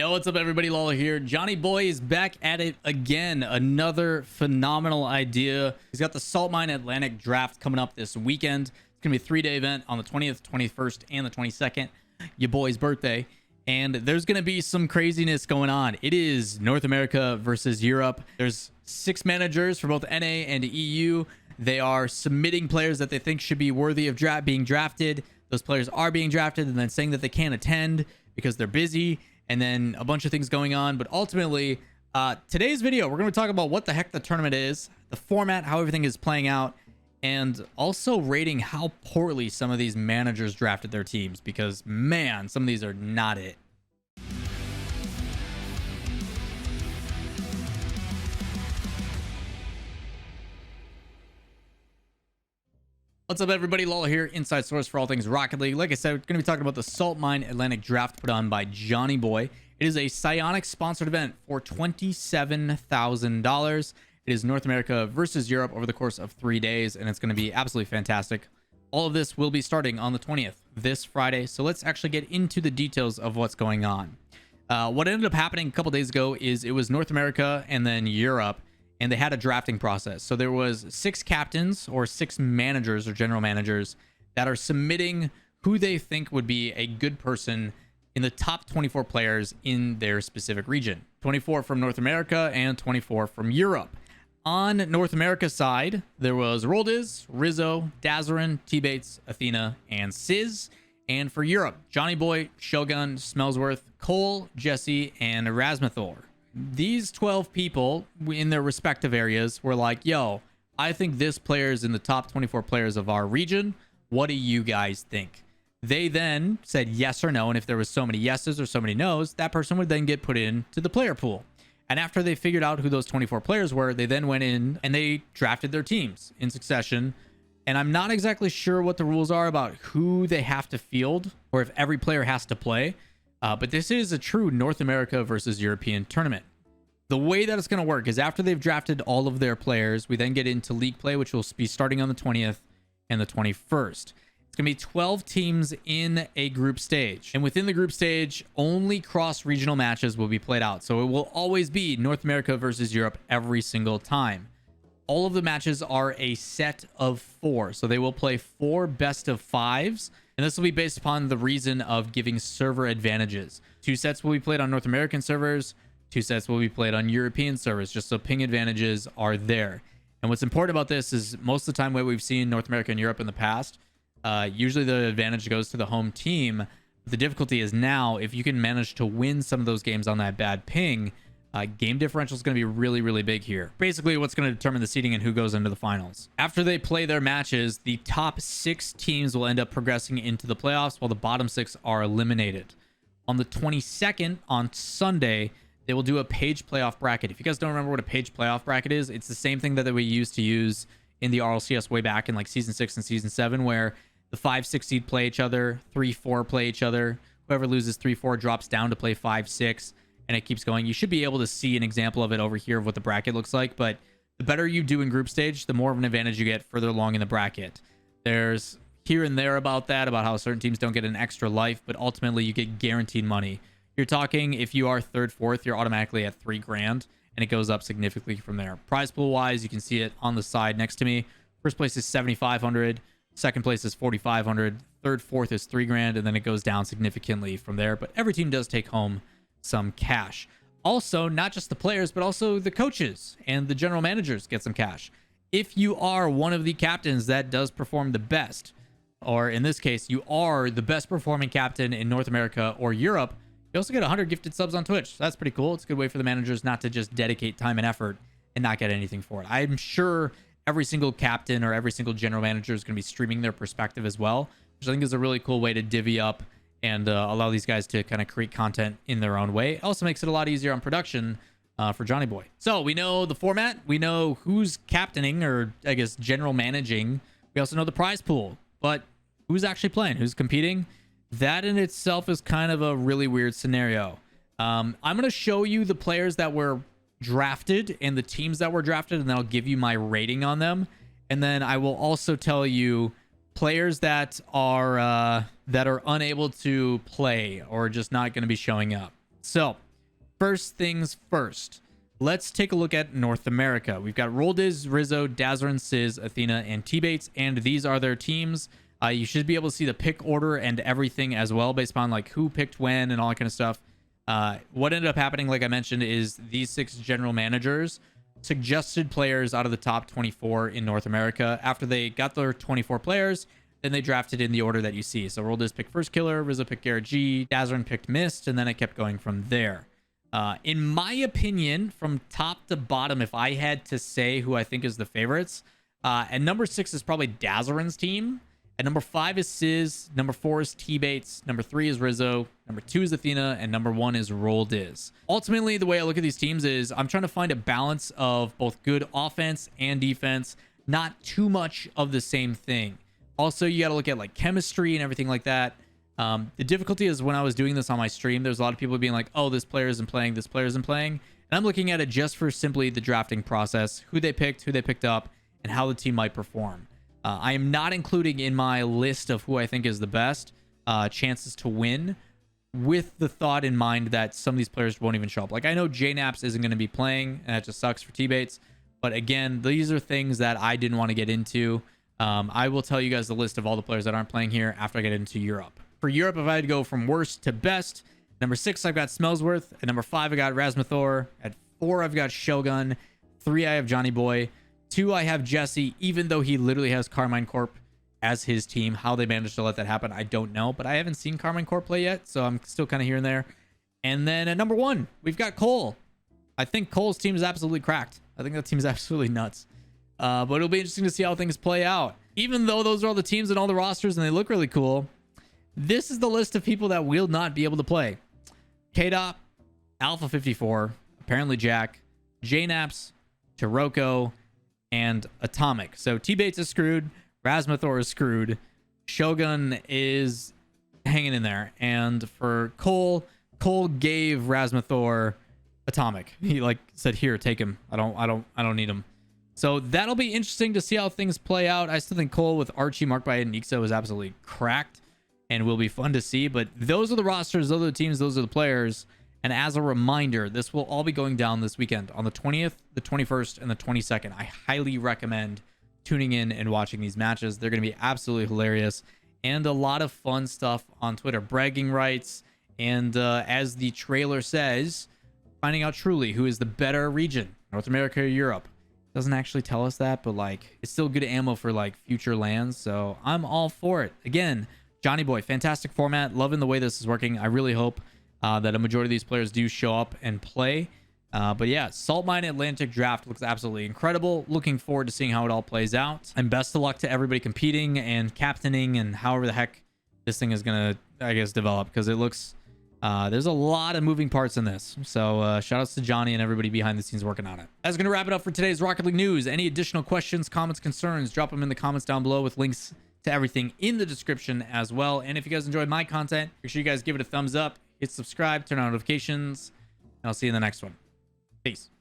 Yo, what's up everybody? Lawler here. Johnny Boy is back at it again. Another phenomenal idea. He's got the Salt Mine Atlantic draft coming up this weekend. It's gonna be a 3-day event on the 20th, 21st, and the 22nd. Your boy's birthday. And there's gonna be some craziness going on. It is North America versus Europe. There's 6 managers for both NA and EU. They are submitting players that they think should be worthy of being drafted. Those players are being drafted and then saying that they can't attend because they're busy. And then a bunch of things going on. But ultimately, today's video, we're going to talk about what the heck the tournament is, the format, how everything is playing out, and also rating how poorly some of these managers drafted their teams. Because, man, some of these are not it. What's up, everybody? Lawler here, inside source for all things Rocket League. Like I said, we're going to be talking about the Salt Mine Atlantic draft put on by Johnny Boy. It is a Psionic sponsored event for $27,000. It is North America versus Europe over the course of 3 days, and it's going to be absolutely fantastic. All of this will be starting on the 20th, this Friday. So let's actually get into the details of what's going on. What ended up happening a couple days ago is it was North America and then Europe. And they had a drafting process. So there was 6 captains or 6 managers or general managers that are submitting who they think would be a good person in the top 24 players in their specific region. 24 from North America and 24 from Europe. On North America's side, there was Roldiz, Rizzo, Dazarin, T-Bates, Athena, and Sizz. And for Europe, Johnny Boy, Shogun, Smellsworth, Cole, Jesse, and Erasmathor. These 12 people in their respective areas were like, yo, I think this player is in the top 24 players of our region. What do you guys think? They then said yes or no. And if there was so many yeses or so many nos, that person would then get put into the player pool. And after they figured out who those 24 players were, they then went in and they drafted their teams in succession. And I'm not exactly sure what the rules are about who they have to field or if every player has to play. But this is a true North America versus European tournament. The way that it's going to work is after they've drafted all of their players, we then get into league play, which will be starting on the 20th and the 21st. It's going to be 12 teams in a group stage. And within the group stage, only cross-regional matches will be played out. So it will always be North America versus Europe every single time. All of the matches are a set of 4. So they will play 4 best of 5s. And this will be based upon the reason of giving server advantages. 2 sets will be played on North American servers. 2 sets will be played on European servers, just so ping advantages are there. And what's important about this is most of the time what we've seen North America and Europe in the past, usually the advantage goes to the home team. The difficulty is now, if you can manage to win some of those games on that bad ping, game differential is going to be really, really big here. Basically, what's going to determine the seeding and who goes into the finals. After they play their matches, the top 6 teams will end up progressing into the playoffs while the bottom 6 are eliminated. On the 22nd, on Sunday, they will do a page playoff bracket. If you guys don't remember what a page playoff bracket is, it's the same thing that we used to use in the RLCS way back in like season 6 and season 7, where the 5-6 seed play each other, 3-4 play each other. Whoever loses 3-4 drops down to play 5-6. And it keeps going. You should be able to see an example of it over here of what the bracket looks like, but the better you do in group stage, the more of an advantage you get further along in the bracket. There's here and there about how certain teams don't get an extra life, but ultimately you get guaranteed money. You're talking if you are 3rd, 4th, you're automatically at $3 grand, and it goes up significantly from there. Prize pool wise, you can see it on the side next to me. First place is 7,500, second place is 4,500, 3rd, 4th is $3 grand, and then it goes down significantly from there. But every team does take home some cash. Also, not just the players, but also the coaches and the general managers get some cash. If you are one of the captains that does perform the best, or in this case, you are the best performing captain in North America or Europe, you also get 100 gifted subs on Twitch. So that's pretty cool. It's a good way for the managers not to just dedicate time and effort and not get anything for it. I'm sure every single captain or every single general manager is going to be streaming their perspective as well, which I think is a really cool way to divvy up and allow these guys to kind of create content in their own way. It also makes it a lot easier on production for Johnny Boy. So we know the format. We know who's captaining, or I guess general managing. We also know the prize pool. But who's actually playing? Who's competing? That in itself is kind of a really weird scenario. I'm going to show you the players that were drafted and the teams that were drafted, and then I'll give you my rating on them. And then I will also tell you players that are unable to play or just not going to be showing up. So first things first, let's take a look at North America. We've got Roldiz, Rizzo, Dazzrin, Sizz, Athena, and T-Bates, and these are their teams. You should be able to see the pick order and everything as well, based upon like who picked when and all that kind of stuff. What ended up happening, like I mentioned, is these 6 general managers suggested players out of the top 24 in North America. After they got their 24 players, then they drafted in the order that you see. So Roldiz picked First Killer, Rizzo picked Garrett G, Dazzrin picked Mist, and then it kept going from there. In my opinion, from top to bottom, if I had to say who I think is the favorites, and number 6 is probably Dazzrin's team. At number 5 is Sizz, number 4 is T-Bates, number 3 is Rizzo, number 2 is Athena, and number 1 is Roldiz. Ultimately, the way I look at these teams is I'm trying to find a balance of both good offense and defense, not too much of the same thing. Also, you got to look at like chemistry and everything like that. The difficulty is when I was doing this on my stream, there's a lot of people being like, oh, this player isn't playing, this player isn't playing. And I'm looking at it just for simply the drafting process, who they picked up, and how the team might perform. I am not including in my list of who I think is the best chances to win, with the thought in mind that some of these players won't even show up. Like I know J-Naps isn't going to be playing, and that just sucks for T-Bates. But again, these are things that I didn't want to get into. I will tell you guys the list of all the players that aren't playing here after I get into Europe. For Europe, if I had to go from worst to best, number 6, I've got Smellsworth. At number 5, I got Razmathor. At 4, I've got Shogun. 3, I have Johnny Boy. 2, I have Jesse, even though he literally has Carmine Corp as his team. How they managed to let that happen, I don't know. But I haven't seen Carmine Corp play yet, so I'm still kind of here and there. And then at number 1, we've got Cole. I think Cole's team is absolutely cracked. I think that team is absolutely nuts. But it'll be interesting to see how things play out. Even though those are all the teams and all the rosters and they look really cool, this is the list of people that will not be able to play. K-Dop, Alpha 54, apparently Jack, J-Naps, Taroko, and Atomic. So T-Bates is screwed. Razmathor is screwed. Shogun is hanging in there. And for Cole gave Razmathor Atomic. He like said, here, take him. I don't need him. So that'll be interesting to see how things play out. I still think Cole with Archie, Mark by and Nixo is absolutely cracked and will be fun to see. But those are the rosters, those are the teams, those are the players. And as a reminder, this will all be going down this weekend on the 20th, the 21st, and the 22nd. I highly recommend tuning in and watching these matches. They're going to be absolutely hilarious and a lot of fun stuff on Twitter. Bragging rights and as the trailer says, finding out truly who is the better region, North America or Europe. Doesn't actually tell us that, but like it's still good ammo for like future lands. So I'm all for it. Again, Johnny Boy, fantastic format. Loving the way this is working. I really hope that a majority of these players do show up and play. But yeah, Salt Mine Atlantic Draft looks absolutely incredible. Looking forward to seeing how it all plays out. And best of luck to everybody competing and captaining and however the heck this thing is going to, I guess, develop. Because it looks, there's a lot of moving parts in this. So shout outs to Johnny and everybody behind the scenes working on it. That's going to wrap it up for today's Rocket League news. Any additional questions, comments, concerns, drop them in the comments down below with links to everything in the description as well. And if you guys enjoyed my content, make sure you guys give it a thumbs up, hit subscribe, turn on notifications, and I'll see you in the next one. Peace.